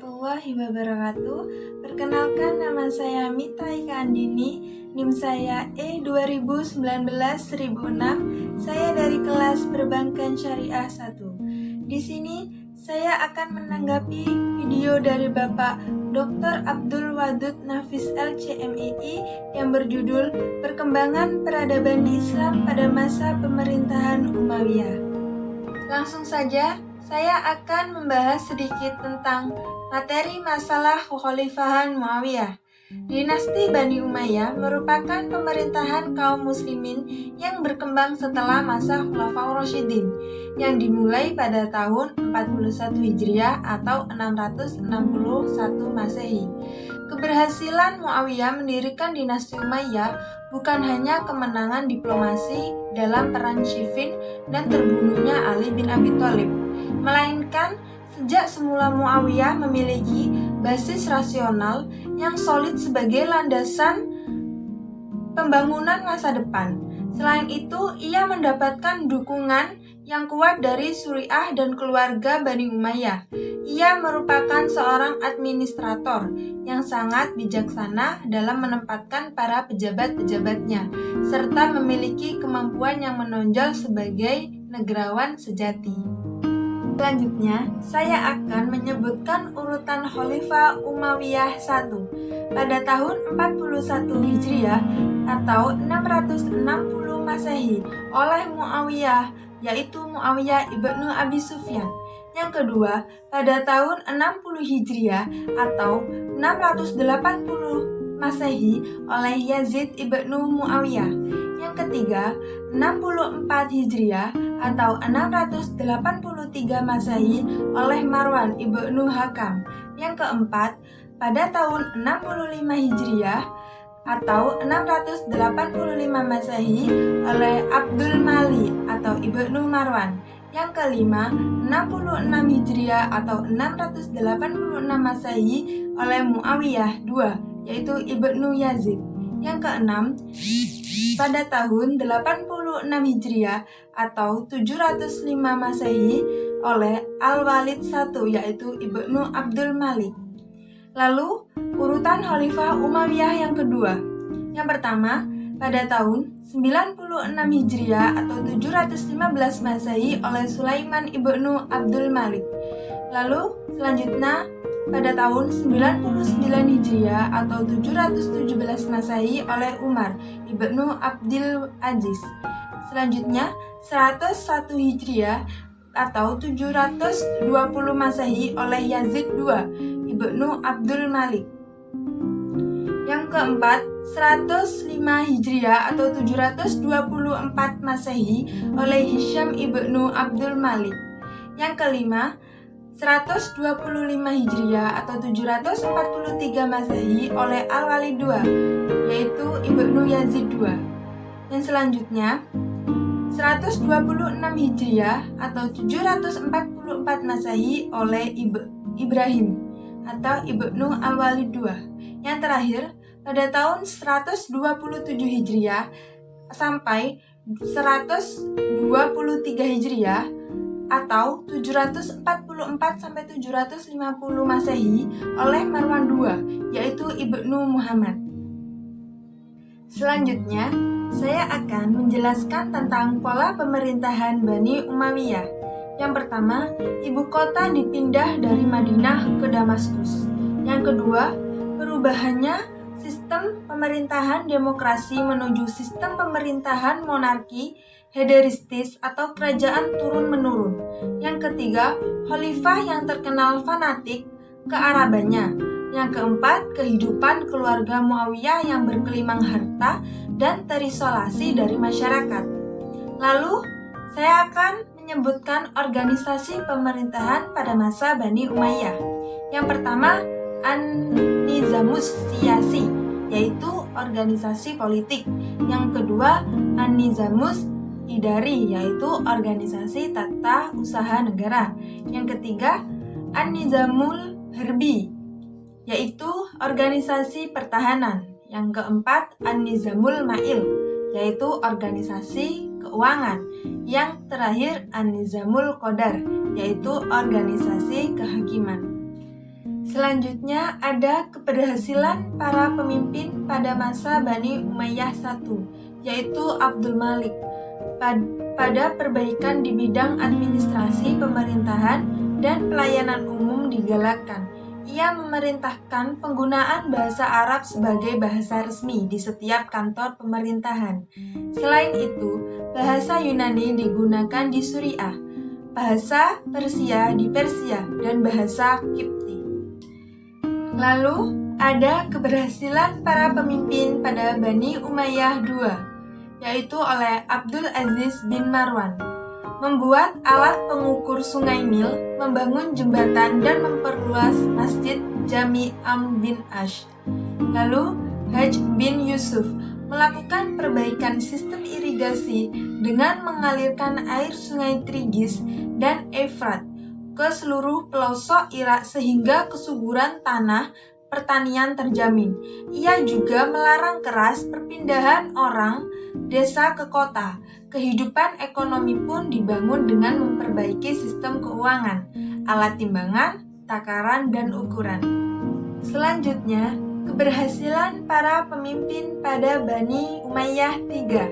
warahmatullahi wabarakatuh. Perkenalkan, nama saya Mita Ika Andini, NIM saya E2019-1006. Saya dari kelas Perbankan Syariah 1. Di sini saya akan menanggapi video dari Bapak Dr. Abdul Wadud Nafis LCMII yang berjudul Perkembangan Peradaban di Islam pada Masa Pemerintahan Umayyah. Langsung saja, saya akan membahas sedikit tentang materi masalah kekhalifahan Muawiyah. Dinasti Bani Umayyah merupakan pemerintahan kaum muslimin yang berkembang setelah masa Khulafaur Rasyidin yang dimulai pada tahun 41 Hijriah atau 661 Masehi. Keberhasilan Muawiyah mendirikan dinasti Umayyah bukan hanya kemenangan diplomasi dalam perang Siffin dan terbunuhnya Ali bin Abi Thalib, melainkan sejak semula Muawiyah memiliki basis rasional yang solid sebagai landasan pembangunan masa depan. Selain itu, ia mendapatkan dukungan yang kuat dari Suriah dan keluarga Bani Umayyah. Ia merupakan seorang administrator yang sangat bijaksana dalam menempatkan para pejabat-pejabatnya, serta memiliki kemampuan yang menonjol sebagai negarawan sejati. Selanjutnya, saya akan menyebutkan urutan Khalifah Umayyah I pada tahun 41 Hijriah atau 660 Masehi oleh Muawiyah, yaitu Muawiyah ibnu Abi Sufyan. Yang kedua, pada tahun 60 Hijriah atau 680 Masehi oleh Yazid ibnu Muawiyah. Yang ketiga, 64 Hijriah atau 683 Masehi oleh Marwan ibnu Hakam. Yang keempat, pada tahun 65 Hijriah atau 685 Masehi oleh Abdul Malik atau ibnu Marwan. Yang kelima, 66 Hijriah atau 686 Masehi oleh Muawiyah II, yaitu ibnu Yazid. Yang keenam, pada tahun 86 Hijriah atau 705 Masehi oleh Al-Walid I, yaitu ibnu Abdul Malik. Lalu, urutan Khalifah Umayyah yang kedua. Yang pertama, pada tahun 96 Hijriah atau 715 Masehi oleh Sulaiman ibnu Abdul Malik. Lalu, selanjutnya pada tahun 99 Hijriah atau 717 Masehi oleh Umar ibnu Abdul Aziz. Selanjutnya 101 Hijriah atau 720 Masehi oleh Yazid II ibnu Abdul Malik. Yang keempat, 105 Hijriah atau 724 Masehi oleh Hisham ibnu Abdul Malik. Yang kelima, 125 Hijriah atau 743 Masehi oleh Al-Walid II, yaitu ibnu Yazid II. Yang selanjutnya, 126 Hijriah atau 744 Masehi oleh Ibrahim atau ibnu Al-Walid II. Yang terakhir, pada tahun 127 Hijriah sampai 123 Hijriah atau 744 sampai 750 Masehi oleh Marwan II, yaitu ibnu Muhammad. Selanjutnya, saya akan menjelaskan tentang pola pemerintahan Bani Umayyah. Yang pertama, ibu kota dipindah dari Madinah ke Damaskus. Yang kedua, perubahannya sistem pemerintahan demokrasi menuju sistem pemerintahan monarki hederistis atau kerajaan turun-menurun. Yang ketiga, khalifah yang terkenal fanatik kearabannya. Yang keempat, kehidupan keluarga Muawiyah yang berkelimang harta dan terisolasi dari masyarakat. Lalu, saya akan menyebutkan organisasi pemerintahan pada masa Bani Umayyah. Yang pertama, An-Nizamus Siyasi, yaitu organisasi politik. Yang kedua, An-Nizamus Idari, yaitu organisasi tata usaha negara. Yang ketiga, An-Nizamul Harbi, yaitu organisasi pertahanan. Yang keempat, An-Nizamul Ma'il, yaitu organisasi keuangan. Yang terakhir, An-Nizamul Qadar, yaitu organisasi kehakiman. Selanjutnya ada keberhasilan para pemimpin pada masa Bani Umayyah I, yaitu Abdul Malik, pada perbaikan di bidang administrasi pemerintahan dan pelayanan umum digalakkan. Ia memerintahkan penggunaan bahasa Arab sebagai bahasa resmi di setiap kantor pemerintahan. Selain itu, bahasa Yunani digunakan di Suriah, bahasa Persia di Persia, dan bahasa Kipti. Lalu, ada keberhasilan para pemimpin pada Bani Umayyah II, yaitu oleh Abdul Aziz bin Marwan, membuat alat pengukur sungai Nil, membangun jembatan, dan memperluas Masjid Jami' Amr bin Ash. Lalu, Hajj bin Yusuf melakukan perbaikan sistem irigasi dengan mengalirkan air sungai Tigris dan Efrat ke seluruh pelosok Irak sehingga kesuburan tanah pertanian terjamin. Ia juga melarang keras perpindahan orang desa ke kota. Kehidupan ekonomi pun dibangun dengan memperbaiki sistem keuangan, alat timbangan, takaran, dan ukuran. Selanjutnya, keberhasilan para pemimpin pada Bani Umayyah III,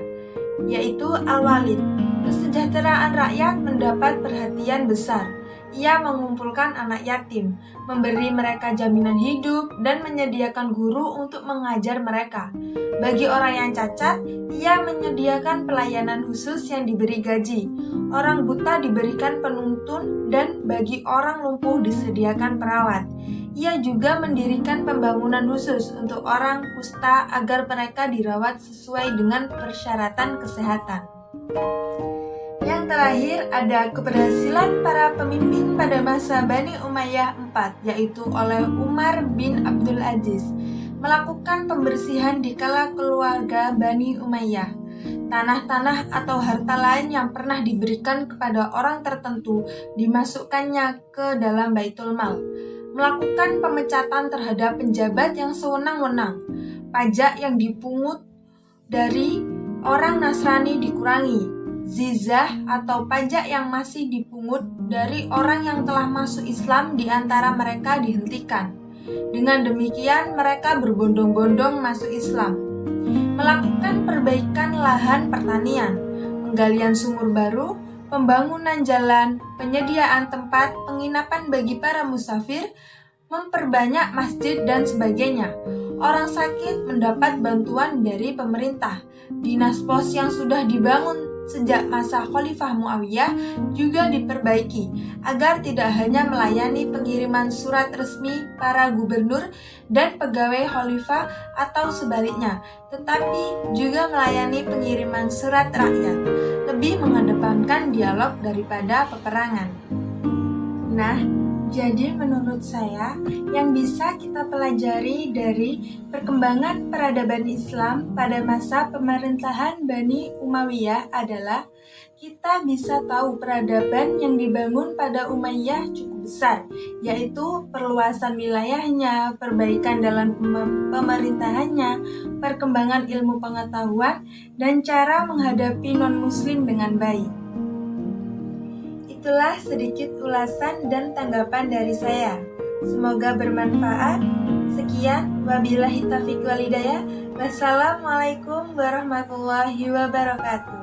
yaitu Al-Walid. Kesejahteraan rakyat mendapat perhatian besar. Ia mengumpulkan anak yatim, memberi mereka jaminan hidup, dan menyediakan guru untuk mengajar mereka. Bagi orang yang cacat, ia menyediakan pelayanan khusus yang diberi gaji. Orang buta diberikan penuntun, dan bagi orang lumpuh disediakan perawat. Ia juga mendirikan pembangunan khusus untuk orang kusta agar mereka dirawat sesuai dengan persyaratan kesehatan. Yang terakhir ada keberhasilan para pemimpin pada masa Bani Umayyah IV, yaitu oleh Umar bin Abdul Aziz, melakukan pembersihan di kala keluarga Bani Umayyah. Tanah-tanah atau harta lain yang pernah diberikan kepada orang tertentu dimasukkannya ke dalam Baitul Mal. Melakukan pemecatan terhadap penjabat yang sewenang-wenang. Pajak yang dipungut dari orang Nasrani dikurangi. Zizah atau pajak yang masih dipungut dari orang yang telah masuk Islam di antara mereka dihentikan. Dengan demikian mereka berbondong-bondong masuk Islam. Melakukan perbaikan lahan pertanian, penggalian sumur baru, pembangunan jalan, penyediaan tempat penginapan bagi para musafir, memperbanyak masjid dan sebagainya. Orang sakit mendapat bantuan dari pemerintah. Dinas pos yang sudah dibangun sejak masa Khalifah Muawiyah juga diperbaiki agar tidak hanya melayani pengiriman surat resmi para gubernur dan pegawai Khalifah atau sebaliknya, tetapi juga melayani pengiriman surat rakyat, lebih mengedepankan dialog daripada peperangan. Nah, jadi menurut saya yang bisa kita pelajari dari perkembangan peradaban Islam pada masa pemerintahan Bani Umayyah adalah kita bisa tahu peradaban yang dibangun pada Umayyah cukup besar, yaitu perluasan wilayahnya, perbaikan dalam pemerintahannya, perkembangan ilmu pengetahuan, dan cara menghadapi non-muslim dengan baik. Itulah sedikit ulasan dan tanggapan dari saya. Semoga bermanfaat. Sekian, wabillahi taufiq wal hidayah. Wassalamualaikum warahmatullahi wabarakatuh.